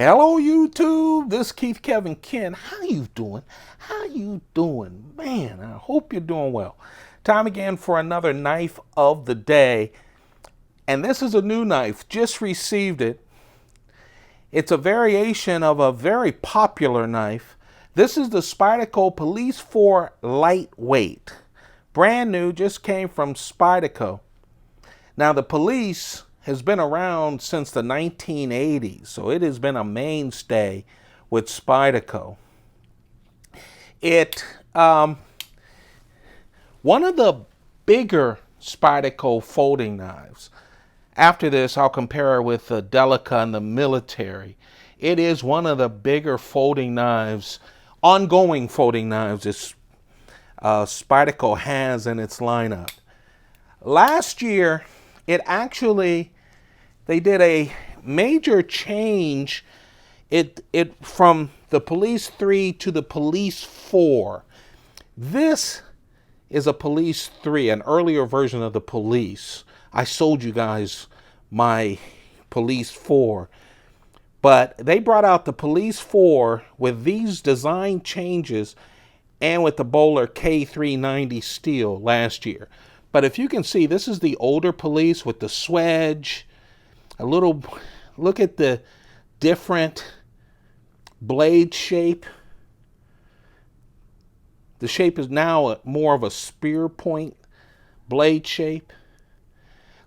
Hello YouTube, this is Keith Kevin Ken. How you doing? How you doing? Man, I hope you're doing well. Time again for another knife of the day. And this is a new knife, just received it. It's a variation of a very popular knife. This is the Spyderco Police 4 Lightweight. Brand new, just came from Spyderco. Now the Police has been around since the 1980s, so it has been a mainstay with Spyderco. One of the bigger Spyderco folding knives. After this, I'll compare it with the Delica and the military. It is one of the bigger folding knives, ongoing folding knives that Spyderco has in its lineup. Last year, they did a major change from the Police 3 to the Police 4. This is a Police 3, an earlier version of the Police. I sold you guys my Police 4. But they brought out the Police 4 with these design changes and with the Bowler K390 steel last year. But if you can see, this is the older Police with the swedge. Look at the different blade shape. The shape is now more of a spear point blade shape.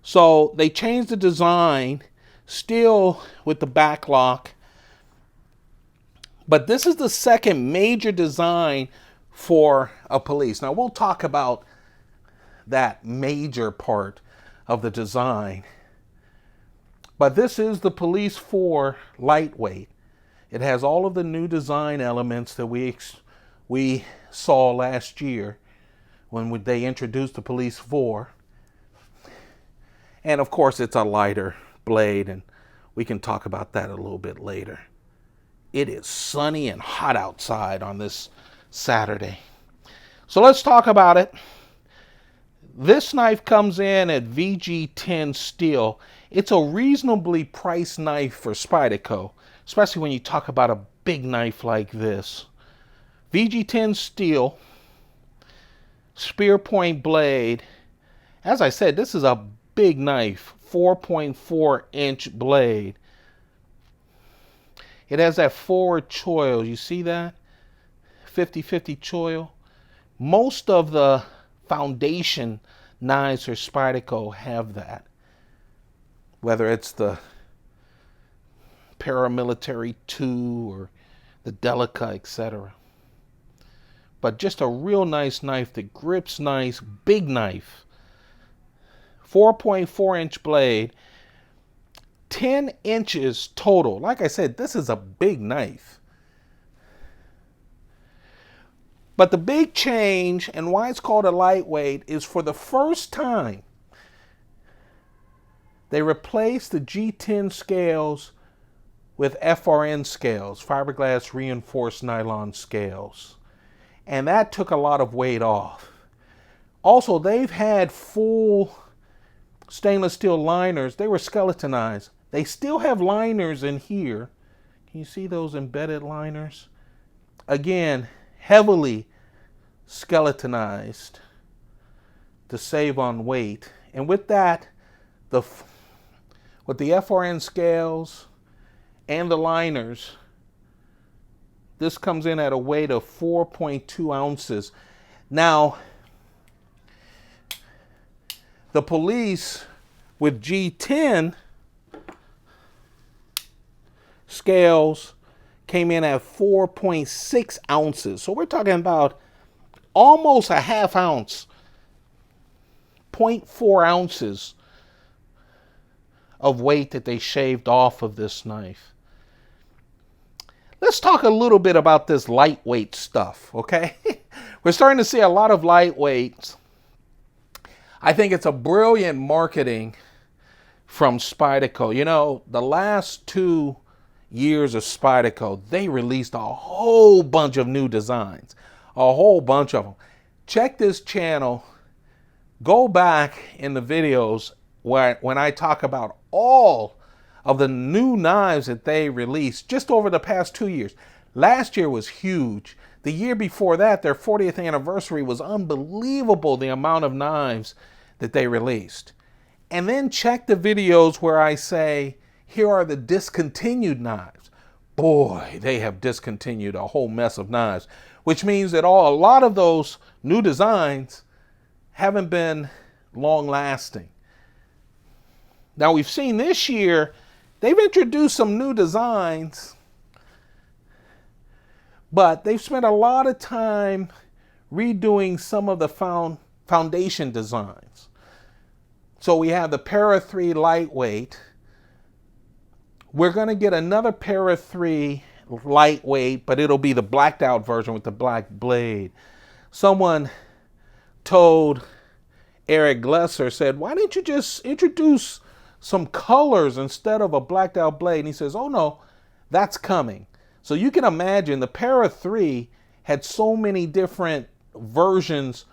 So they changed the design, still with the back lock. But this is the second major design for a Police. Now we'll talk about that major part of the design. But this is the Police 4 Lightweight. It has all of the new design elements that we saw last year when they introduced the Police 4. And of course it's a lighter blade, and we can talk about that a little bit later. It is sunny and hot outside on this Saturday. So let's talk about it. This knife comes in at VG10 steel. It's a reasonably priced knife for Spyderco, especially when you talk about a big knife like this. VG10 steel, spear point blade. As I said, this is a big knife, 4.4-inch blade. It has that forward choil. You see that? 50-50 choil. Most of the foundation knives for Spyderco have that. Whether it's the Paramilitary 2 or the Delica, etc. But just a real nice knife that grips nice, big knife. 4.4-inch blade, 10 inches total. Like I said, this is a big knife. But the big change, and why it's called a lightweight, is for the first time, they replaced the G10 scales with FRN scales, fiberglass reinforced nylon scales. And that took a lot of weight off. Also, they've had full stainless steel liners. They were skeletonized. They still have liners in here. Can you see those embedded liners? Again, heavily skeletonized to save on weight. And with that, with the FRN scales and the liners, this comes in at a weight of 4.2 ounces. Now, the Police with G10 scales came in at 4.6 ounces. So we're talking about almost a half ounce, 0.4 ounces of weight that they shaved off of this knife. Let's talk a little bit about this lightweight stuff, okay? We're starting to see a lot of lightweights. I think it's a brilliant marketing from Spyderco. You know, the last 2 years of Spyderco, they released a whole bunch of new designs. A whole bunch of them. Check this channel. Go back in the videos when I talk about all of the new knives that they released just over the past 2 years. Last year was huge. The year before that, their 40th anniversary, was unbelievable, the amount of knives that they released. And then check the videos where I say, here are the discontinued knives. Boy, they have discontinued a whole mess of knives, which means that a lot of those new designs haven't been long lasting. Now we've seen this year, they've introduced some new designs, but they've spent a lot of time redoing some of the foundation designs. So we have the Para 3 lightweight. We're going to get another Para 3 lightweight, but it'll be the blacked out version with the black blade. Someone told Eric Glesser, said, why didn't you just introduce some colors instead of a blacked out blade? And he says, oh no, that's coming. So you can imagine the Para 3 had so many different versions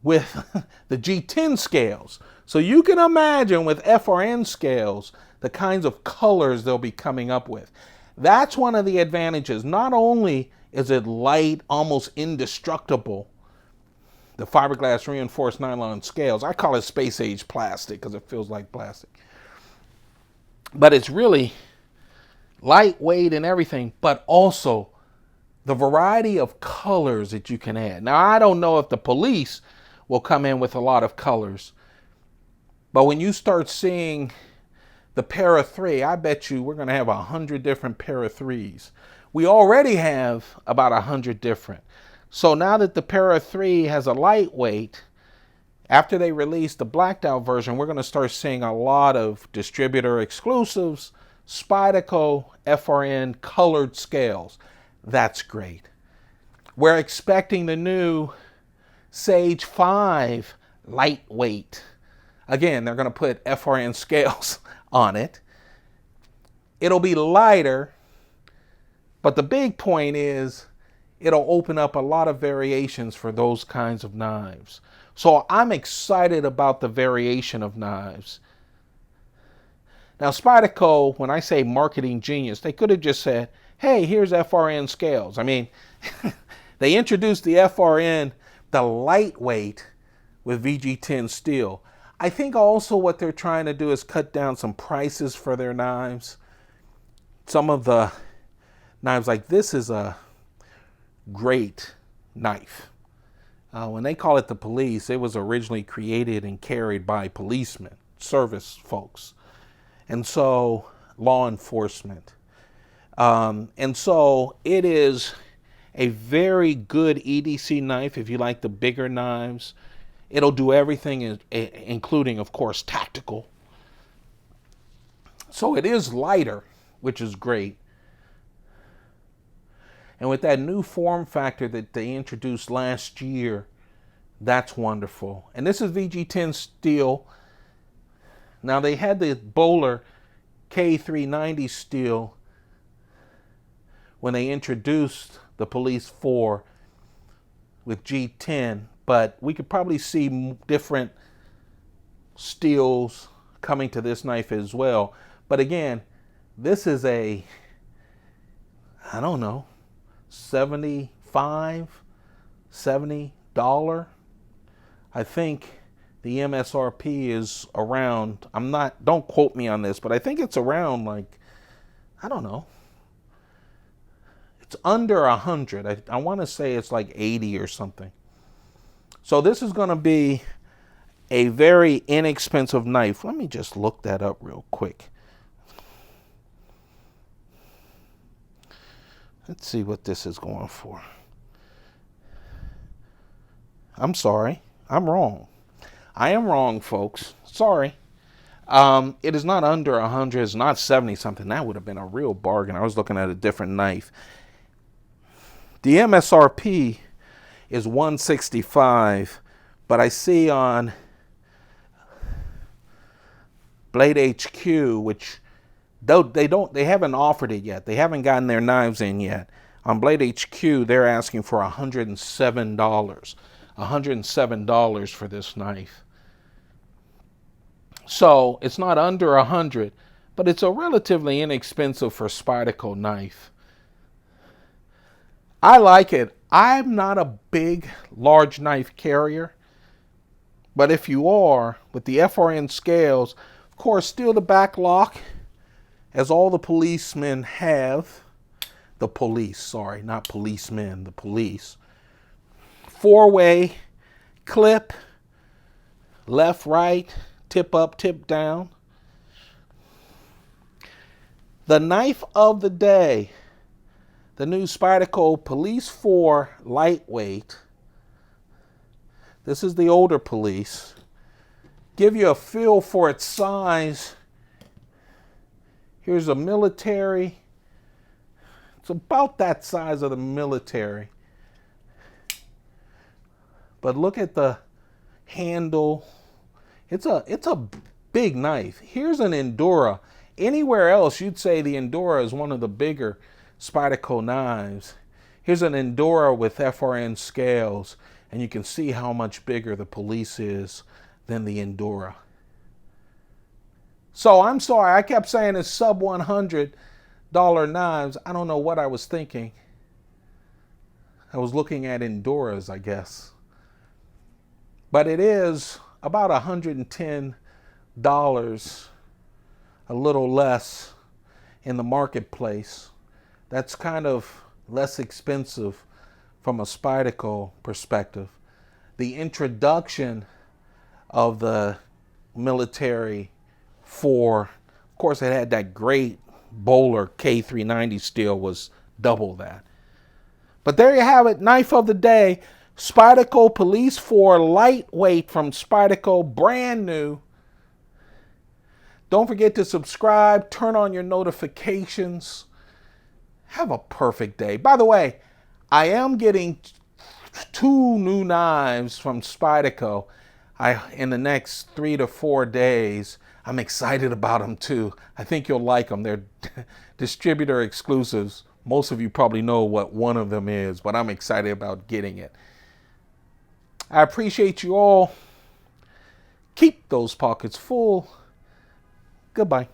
with the G10 scales. So you can imagine with FRN scales, the kinds of colors they'll be coming up with. That's one of the advantages. Not only is it light, almost indestructible, the fiberglass reinforced nylon scales. I call it space age plastic because it feels like plastic. But it's really lightweight and everything, but also the variety of colors that you can add. Now, I don't know if the police will come in with a lot of colors, but when you start seeing the Para 3, I bet you we're going to have 100 different Para 3s. We already have about 100 different. So now that the Para 3 has a lightweight, after they release the blacked out version, we're going to start seeing a lot of distributor exclusives, Spyderco, FRN, colored scales. That's great. We're expecting the new Sage 5 lightweight. Again, they're going to put FRN scales on it. It'll be lighter, but the big point is it'll open up a lot of variations for those kinds of knives. So I'm excited about the variation of knives. Now, Spyderco, when I say marketing genius, they could have just said, hey, here's FRN scales. I mean, they introduced the FRN, the lightweight, with VG10 steel. I think also what they're trying to do is cut down some prices for their knives. Some of the knives, like this, is a great knife. When they call it the police, it was originally created and carried by policemen, service folks, and so law enforcement. And so it is a very good EDC knife if you like the bigger knives. It'll do everything, including, of course, tactical. So it is lighter, which is great. And with that new form factor that they introduced last year, that's wonderful. And this is VG10 steel. Now, they had the Bowler K390 steel when they introduced the Police 4 with G10, but we could probably see different steels coming to this knife as well. But again, this is a, I don't know, $75, $70. I think the MSRP is around, don't quote me on this, but I think it's around, like, I don't know. It's under 100. I want to say it's like 80 or something. So this is going to be a very inexpensive knife. Let me just look that up real quick. Let's see what this is going for. I'm sorry. I'm wrong. I am wrong, folks. Sorry. It is not under 100. It's not 70 something. That would have been a real bargain. I was looking at a different knife. The MSRP is $165, but I see on Blade HQ, which they haven't offered it yet. They haven't gotten their knives in yet. On Blade HQ, they're asking for $107. $107 for this knife. So it's not under 100, but it's a relatively inexpensive for Spyderco knife. I like it. I'm not a big, large knife carrier, but if you are, with the FRN scales, of course, still the back lock, as all the policemen have. The police, sorry, not policemen, the police. 4-way clip, left, right, tip up, tip down. The knife of the day, the new Spyderco Police 4 lightweight. This is the older police. Give you a feel for its size. Here's a military. It's about that size of the military. But look at the handle. It's a big knife. Here's an Endura. Anywhere else, you'd say the Endura is one of the bigger Spyderco knives. Here's an Endura with FRN scales, and you can see how much bigger the police is than the Endura. So I'm sorry, I kept saying it's sub $100 knives. I don't know what I was thinking. I was looking at Enduras, I guess. But it is about $110, a little less in the marketplace. That's kind of less expensive from a Spyderco perspective. The introduction of the military 4, of course, it had that great Bowler K390 steel, was double that. But there you have it, knife of the day, Spyderco Police 4 lightweight from Spyderco, brand new. Don't forget to subscribe, turn on your notifications. Have a perfect day. By the way, I am getting 2 new knives from Spyderco in the next 3 to 4 days. I'm excited about them too. I think you'll like them. They're distributor exclusives. Most of you probably know what one of them is, but I'm excited about getting it. I appreciate you all. Keep those pockets full. Goodbye.